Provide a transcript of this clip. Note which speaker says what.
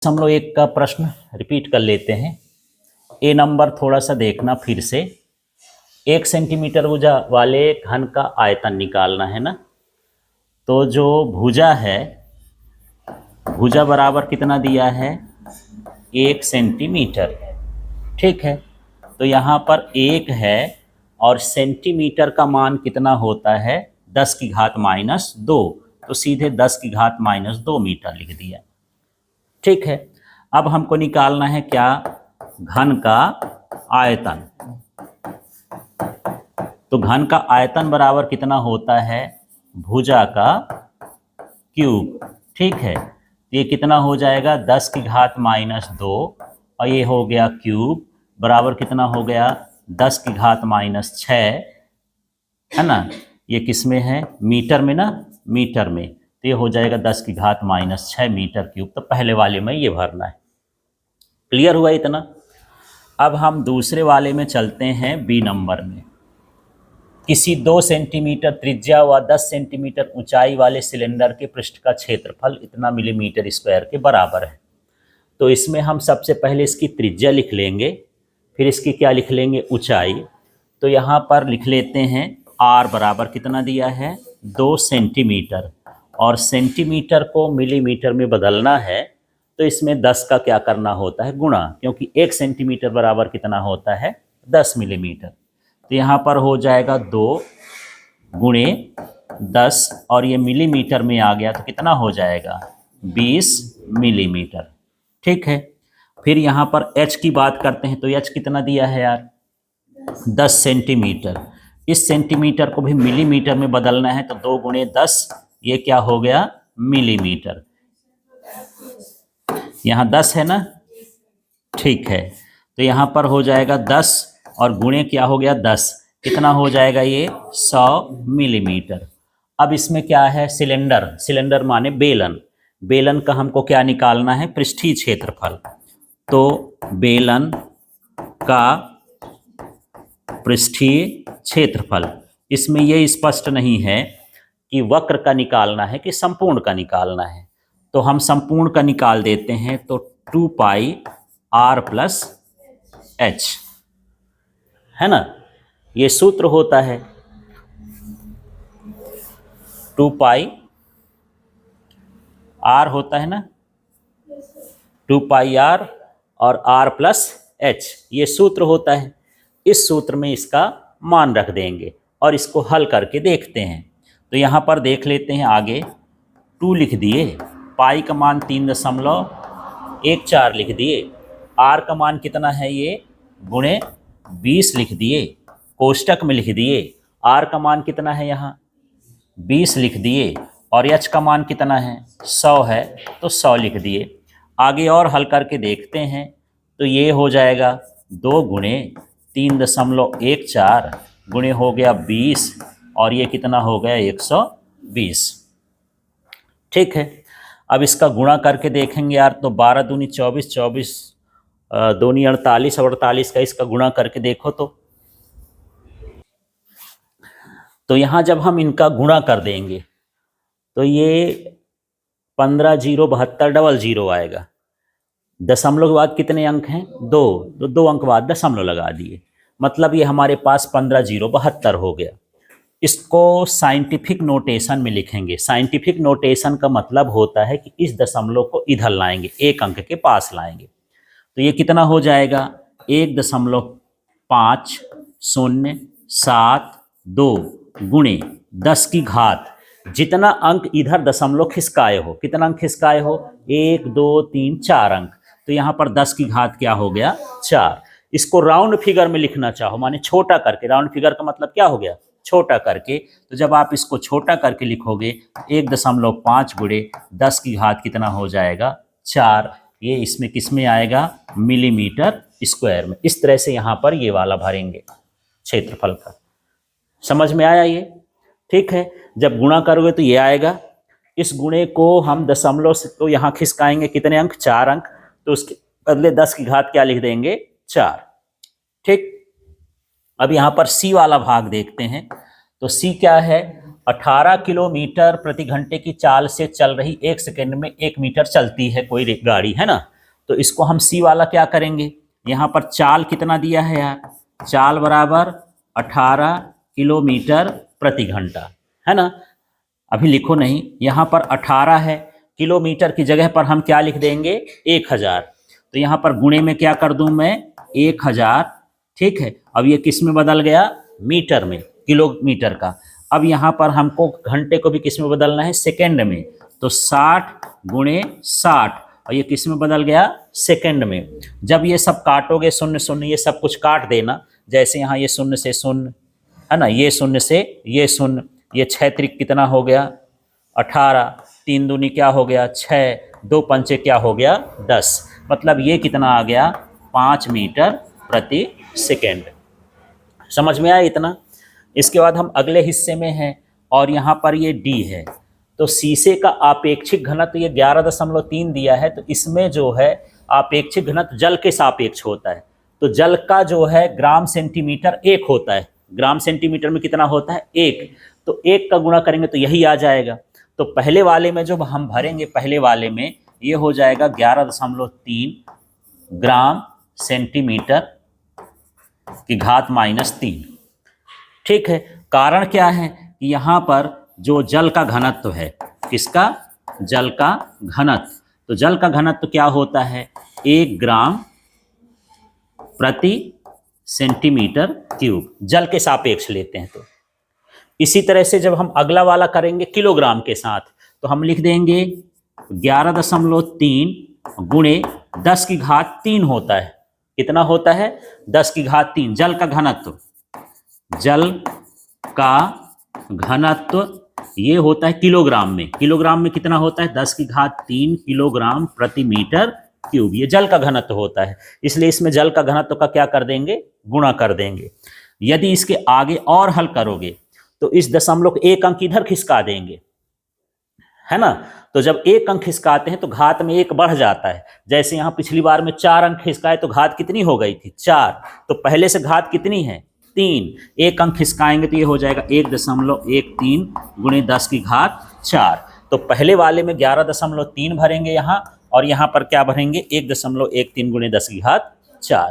Speaker 1: हम लोग एक का प्रश्न रिपीट कर लेते हैं। ए नंबर थोड़ा सा देखना फिर से। 1 सेंटीमीटर भुजा वाले घन का आयतन निकालना है ना। तो जो भुजा है, भुजा बराबर कितना दिया है, 1 सेंटीमीटर। ठीक है, तो यहाँ पर 1 है और सेंटीमीटर का मान कितना होता है, 10⁻²। तो सीधे 10⁻² मीटर लिख दिया। ठीक है, अब हमको निकालना है क्या, घन का आयतन। तो घन का आयतन बराबर कितना होता है, भुजा का क्यूब। ठीक है, ये कितना हो जाएगा, 10⁻² और ये हो गया क्यूब बराबर कितना हो गया, 10⁻6 है ना। ये किस में है, मीटर में ना, मीटर में। तो ये हो जाएगा 10⁻6 मीटर क्यूब। तो पहले वाले में ये भरना है। क्लियर हुआ इतना। अब हम दूसरे वाले में चलते हैं, बी नंबर में। किसी 2 सेंटीमीटर त्रिज्या व 10 सेंटीमीटर ऊंचाई वाले सिलेंडर के पृष्ठ का क्षेत्रफल इतना मिलीमीटर स्क्वायर के बराबर है। तो इसमें हम सबसे पहले इसकी त्रिज्या लिख लेंगे, फिर इसकी क्या लिख लेंगे, ऊंचाई। तो यहाँ पर लिख लेते हैं आर बराबर कितना दिया है, 2 सेंटीमीटर, और सेंटीमीटर को मिलीमीटर में बदलना है। तो इसमें 10 का क्या करना होता है, गुणा, क्योंकि 1 सेंटीमीटर बराबर कितना होता है, 10 मिलीमीटर। तो यहाँ पर हो जाएगा 2 गुणे 10 और ये मिलीमीटर में आ गया तो कितना हो जाएगा, 20 मिलीमीटर। ठीक है, फिर यहाँ पर h की बात करते हैं। तो h कितना दिया है यार, 10 सेंटीमीटर। इस सेंटीमीटर को भी मिलीमीटर में बदलना है। तो 2 गुणे 10, ये क्या हो गया, मिलीमीटर। यहाँ 10 है ना। ठीक है, तो यहाँ पर हो जाएगा 10 और गुणे क्या हो गया, 10, कितना हो जाएगा ये, 100 मिलीमीटर। अब इसमें क्या है, सिलेंडर। सिलेंडर माने बेलन। बेलन का हमको क्या निकालना है, पृष्ठीय क्षेत्रफल। तो बेलन का पृष्ठीय क्षेत्रफल, इसमें ये स्पष्ट नहीं है कि वक्र का निकालना है कि संपूर्ण का निकालना है। तो हम संपूर्ण का निकाल देते हैं। तो 2πr + h है ना, ये सूत्र होता है। 2πr होता है ना, 2πr और r + h, ये सूत्र होता है। इस सूत्र में इसका मान रख देंगे और इसको हल करके देखते हैं। तो यहाँ पर देख लेते हैं आगे। 2 लिख दिए, पाई का मान 3.14 लिख दिए, r का मान कितना है ये, गुणे 20 लिख दिए, कोष्टक में लिख दिए। r का मान कितना है, यहाँ 20 लिख दिए, और h का मान कितना है, 100 है, तो 100 लिख दिए। आगे और हल करके देखते हैं। तो ये हो जाएगा 2 गुणे 3.14 गुणे हो गया 20 और ये कितना हो गया, 120। ठीक है, अब इसका गुणा करके देखेंगे यार। तो 12 दूनी 24, 24 दूनी 48 और 48 का इसका गुणा करके देखो। तो यहाँ जब हम इनका गुणा कर देंगे तो ये 15 0 72 00 आएगा। दशमलव के बाद कितने अंक हैं, 2, तो 2 अंक बाद दशमलव लगा दिए, मतलब ये हमारे पास 15 0 72 हो गया। इसको साइंटिफिक नोटेशन में लिखेंगे। साइंटिफिक नोटेशन का मतलब होता है कि इस दशमलव को इधर लाएंगे, 1 अंक के पास लाएंगे। तो ये कितना हो जाएगा, 1.5072 गुणे 10 की घात, जितना अंक इधर दशमलव खिसकाए हो, कितना अंक खिसकाए हो, 1 2 3 4 अंक। तो यहाँ पर 10 की घात क्या हो गया, 4। इसको राउंड फिगर में लिखना चाहो, माने छोटा करके। राउंड फिगर का मतलब क्या हो गया, छोटा करके। तो जब आप इसको छोटा करके लिखोगे, 1.5 गुणे 10 की घात कितना हो जाएगा, 4। ये इसमें किस में आएगा, मिलीमीटर स्क्वायर में। इस तरह से यहाँ पर ये वाला भरेंगे क्षेत्रफल का। समझ में आया ये। ठीक है, जब गुणा करोगे तो ये आएगा। इस गुणे को हम दशमलव से तो यहाँ खिसकाएंगे, कितने अंक, 4 अंक। तो उसके बदले 10 की घात क्या लिख देंगे, 4। ठीक, अब यहाँ पर सी वाला भाग देखते हैं। तो सी क्या है, 18 किलोमीटर प्रति घंटे की चाल से चल रही 1 सेकेंड में 1 मीटर चलती है कोई गाड़ी, है ना। तो इसको हम सी वाला क्या करेंगे, यहाँ पर चाल कितना दिया है यार, चाल बराबर 18 किलोमीटर प्रति घंटा, है ना। अभी लिखो नहीं, यहाँ पर 18 है, किलोमीटर की जगह पर हम क्या लिख देंगे 1000। तो यहाँ पर गुणे में क्या कर दूं मैं 1000, ठीक है। अब ये किस में बदल गया, मीटर में, किलोमीटर का। अब यहाँ पर हमको घंटे को भी किस में बदलना है, सेकेंड में। तो 60 गुणे 60, और ये किस में बदल गया, सेकेंड में। जब ये सब काटोगे, शून्य शून्य ये सब कुछ काट देना, जैसे यहाँ ये शून्य से शून्य, है ना, ये शून्य से ये शून्य, ये 6 त्रिक कितना हो गया 18, 3 दूनी क्या हो गया 6, 2 पंचे क्या हो गया 10, मतलब ये कितना आ गया 5 मीटर प्रति सेकेंड। समझ में आया इतना। इसके बाद हम अगले हिस्से में हैं, और यहाँ पर ये डी है। तो शीशे का आपेक्षिक घनत्व ये 11.3 दिया है, तो इसमें जो है आपेक्षिक घनत्व जल के सापेक्ष होता है। तो जल का जो है ग्राम सेंटीमीटर 1 होता है, ग्राम सेंटीमीटर में कितना होता है 1, तो 1 का गुणा करेंगे तो यही आ जाएगा। तो पहले वाले में जो हम भरेंगे, पहले वाले में ये हो जाएगा 11.3 ग्राम सेंटीमीटर की घात -3, ठीक है। कारण क्या है कि यहाँ पर जो जल का घनत्व है, किसका, जल का घनत्व, तो जल का घनत्व क्या होता है 1 ग्राम प्रति सेंटीमीटर क्यूब, जल के सापेक्ष लेते हैं। तो इसी तरह से जब हम अगला वाला करेंगे किलोग्राम के साथ, तो हम लिख देंगे 11.3 गुणे 10 की घात 3 होता है, कितना होता है 10 की घात 3 जल का घनत्व, जल का घनत्व ये होता है किलोग्राम में, किलोग्राम में कितना होता है 10 की घात 3 किलोग्राम प्रति मीटर क्यूब, ये जल का घनत्व होता है। इसलिए इसमें जल का घनत्व का क्या कर देंगे, गुणा कर देंगे। यदि इसके आगे और हल करोगे तो इस दशमलव को 1 अंक इधर खिसका देंगे, है ना। तो जब 1 अंक खिसकाते हैं तो घात में 1 बढ़ जाता है। जैसे यहाँ पिछली बार में 4 अंक खिसकाए तो घात कितनी हो गई थी 4, तो पहले से घात कितनी है 3, 1 अंक खिसकाएंगे तो ये हो जाएगा 1.13 गुणे 10 की घात 4। तो पहले वाले में 11.3 भरेंगे यहाँ, और यहाँ पर क्या भरेंगे 1.13 गुणे 10 की घात 4।